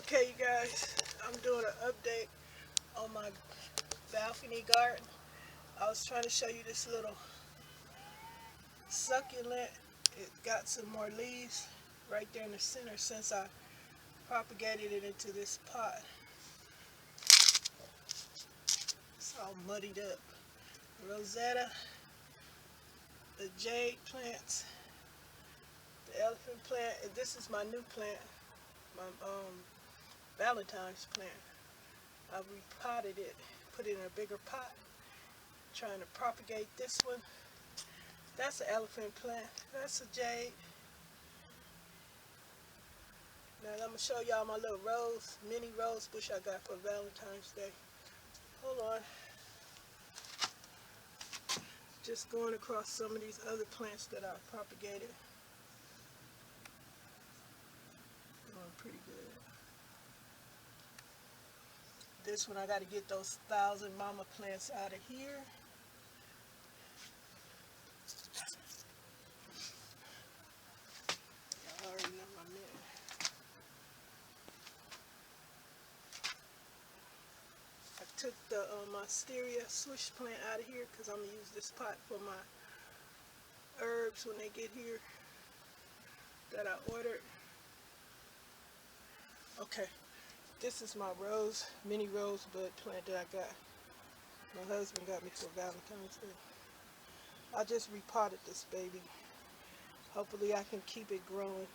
Okay, you guys, I'm doing an update on my balcony garden. I was trying to show you this little succulent. It got some more leaves right there in the center since I propagated it into this pot. It's all muddied up. Rosetta, the jade plants, the elephant plant, and this is my new plant, my Valentine's plant. I repotted it, put it in a bigger pot, trying to propagate this one. That's an elephant plant. That's a jade. Now I'm going to show y'all my little mini rose bush I got for Valentine's Day. Hold on. Just going across some of these other plants that I propagated. Doing pretty good. This one I got to get those 1,000 mama plants out of here. Y'all already know my mint. I took the Monstera swish plant out of here because I'm going to use this pot for my herbs when they get here that I ordered. Okay, this is my mini rosebud plant that I got. My husband got me for Valentine's Day. I just repotted this baby. Hopefully I can keep it growing.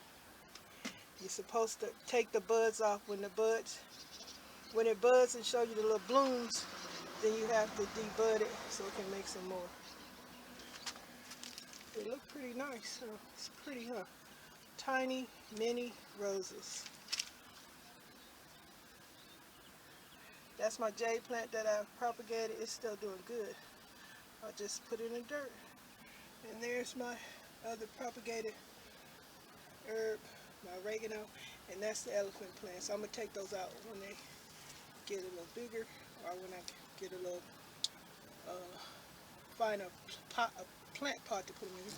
You're supposed to take the buds off when it buds and show you the little blooms, then you have to debud it so it can make some more. They look pretty nice, huh? It's pretty, huh? Tiny mini roses. That's my jade plant that I propagated. It's still doing good. I just put it in dirt. And there's my other propagated herb, my oregano, and that's the elephant plant. So I'm going to take those out when they get a little bigger, or when I get a little, find a plant pot to put them in.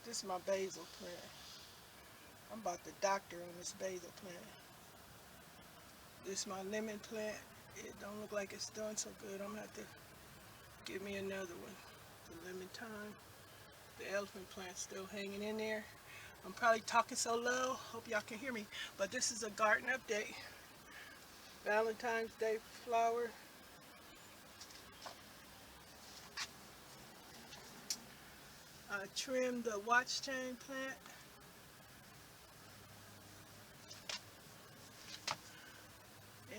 This is my basil plant. I'm about to doctor on this basil plant. This is my lemon plant. It don't look like it's doing so good. I'm going to have to give me another one. The lemon thyme. The elephant plant's still hanging in there. I'm probably talking so low. Hope y'all can hear me. But this is a garden update. Valentine's Day flower. I trimmed the watch chain plant.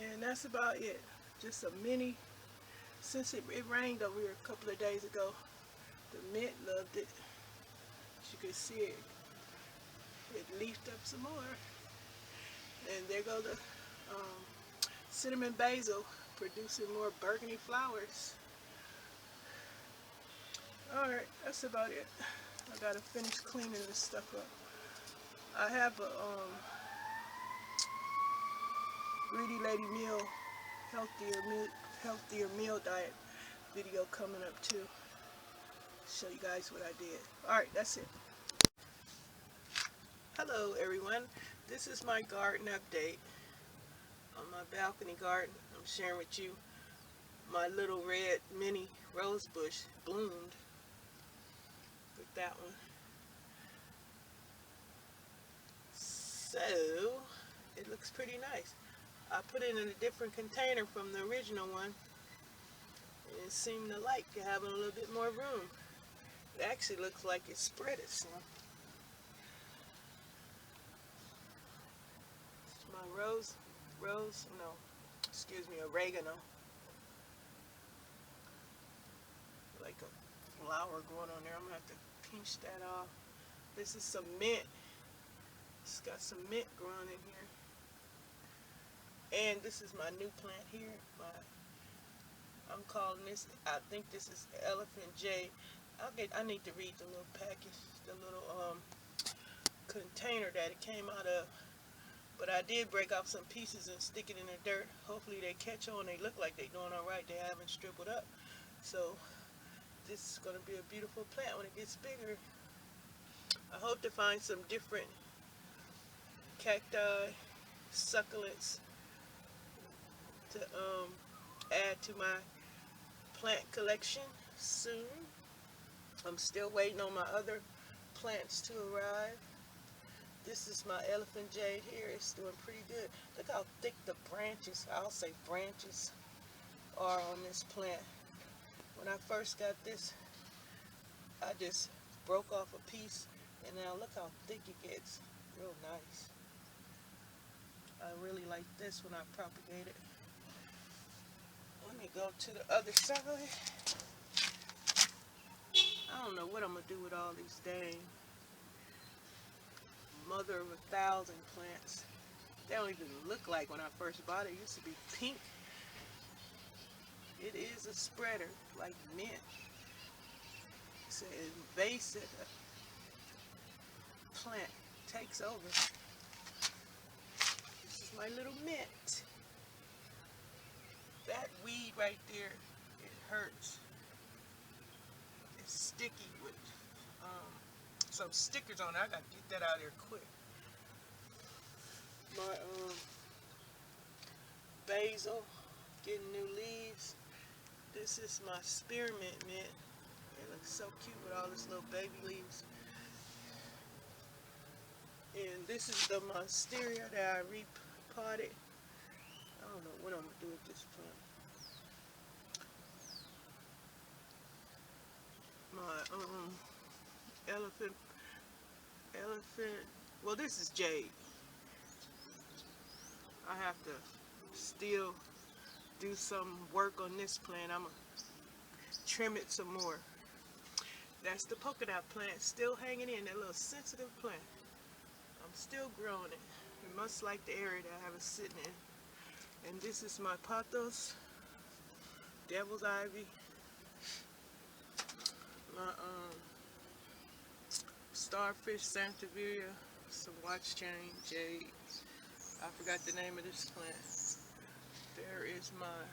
And that's about it. Just a mini. Since it rained over here a couple of days ago, the mint loved it. As you can see it leafed up some more. And there go the cinnamon basil producing more burgundy flowers. Alright, that's about it. I gotta finish cleaning this stuff up. I have a Greedy Lady meal, healthier meal diet video coming up too. Show you guys what I did. Alright, that's it. Hello everyone. This is my garden update on my balcony garden. I'm sharing with you my little red mini rose bush bloomed with that one. So it looks pretty nice. I put it in a different container from the original one. It seemed to like having a little bit more room. It actually looks like it spread it some. It's my oregano. Like a flower going on there. I'm going to have to pinch that off. This is some mint. It's got some mint growing in here. And this is my new plant here. I'm calling this, I think this is elephant jade. I need to read the little package, the little container that it came out of. But I did break off some pieces and stick it in the dirt. Hopefully they catch on. They look like they're doing alright. They haven't stripped up. So this is going to be a beautiful plant when it gets bigger. I hope to find some different cacti, succulents to add to my plant collection soon. I'm still waiting on my other plants to arrive. This is my elephant jade here. It's doing pretty good. Look how thick the branches, I'll say branches, are on this plant. When I first got this, I just broke off a piece, and now look how thick it gets. Real nice. I really like this when I propagate it. Let me go to the other side. I don't know what I'm going to do with all these dang mother of 1,000 plants. They don't even look like when I first bought it. It used to be pink. It is a spreader, like mint. It's an invasive plant. Takes over. This is my little mint. That weed right there, it hurts. It's sticky with some stickers on it. I gotta get that out of here quick. My basil getting new leaves. This is my spearmint mint. It looks so cute with all this little baby leaves. And this is the monstera that I repotted. I don't know what I'm gonna do with this plant. My elephant, well, this is jade. I have to still do some work on this plant. I'm gonna trim it some more. That's the polka dot plant, still hanging in, that little sensitive plant. I'm still growing it. It must like the area that I have it sitting in. And this is my pothos, devil's ivy, my starfish sanctivilla, some watch chain, jade. I forgot the name of this plant. There is my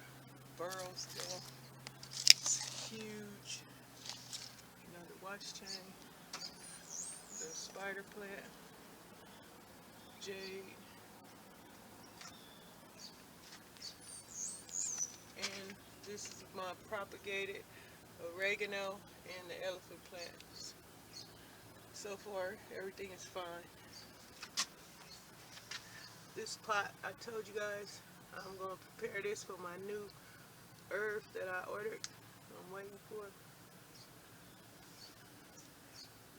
burrow still. It's huge. Another watch chain. The spider plant, jade. And this is my propagated oregano and the elephant plants. So far, everything is fine. This pot, I told you guys, I'm going to prepare this for my new herb that I ordered. I'm waiting for it.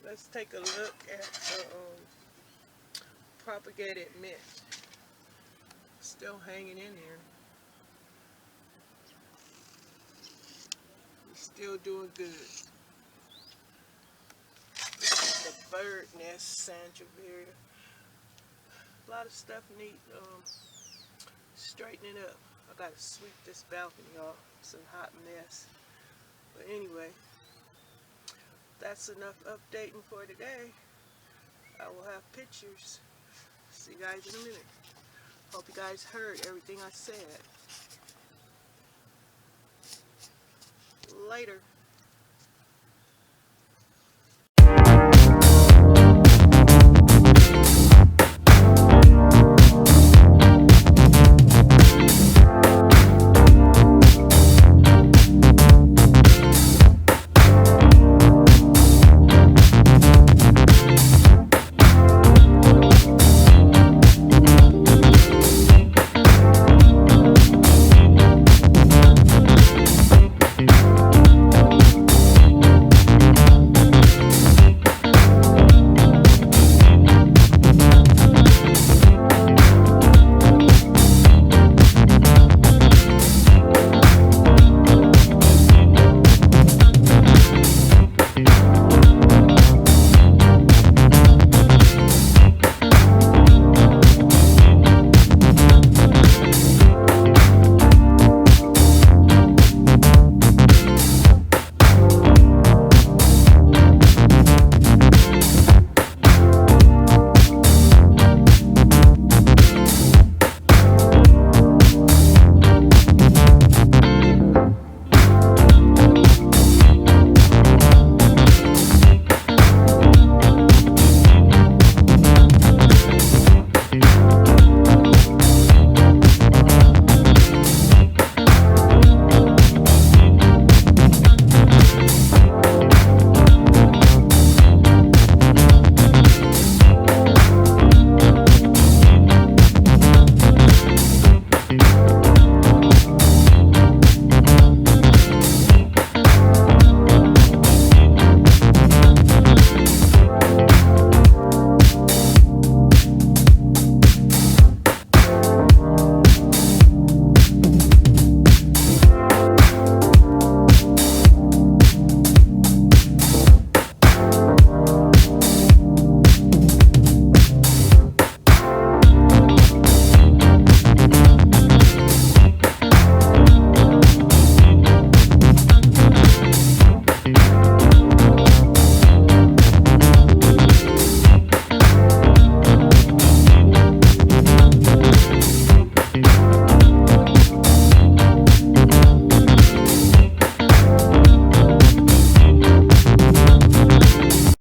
Let's take a look at the propagated mint. Still hanging in there. We're still doing good. This is the bird nest, Sanctuary. A lot of stuff needs straightening up. I gotta sweep this balcony off. It's a hot mess. But anyway, that's enough updating for today. I will have pictures. See you guys in a minute. Hope you guys heard everything I said. Later.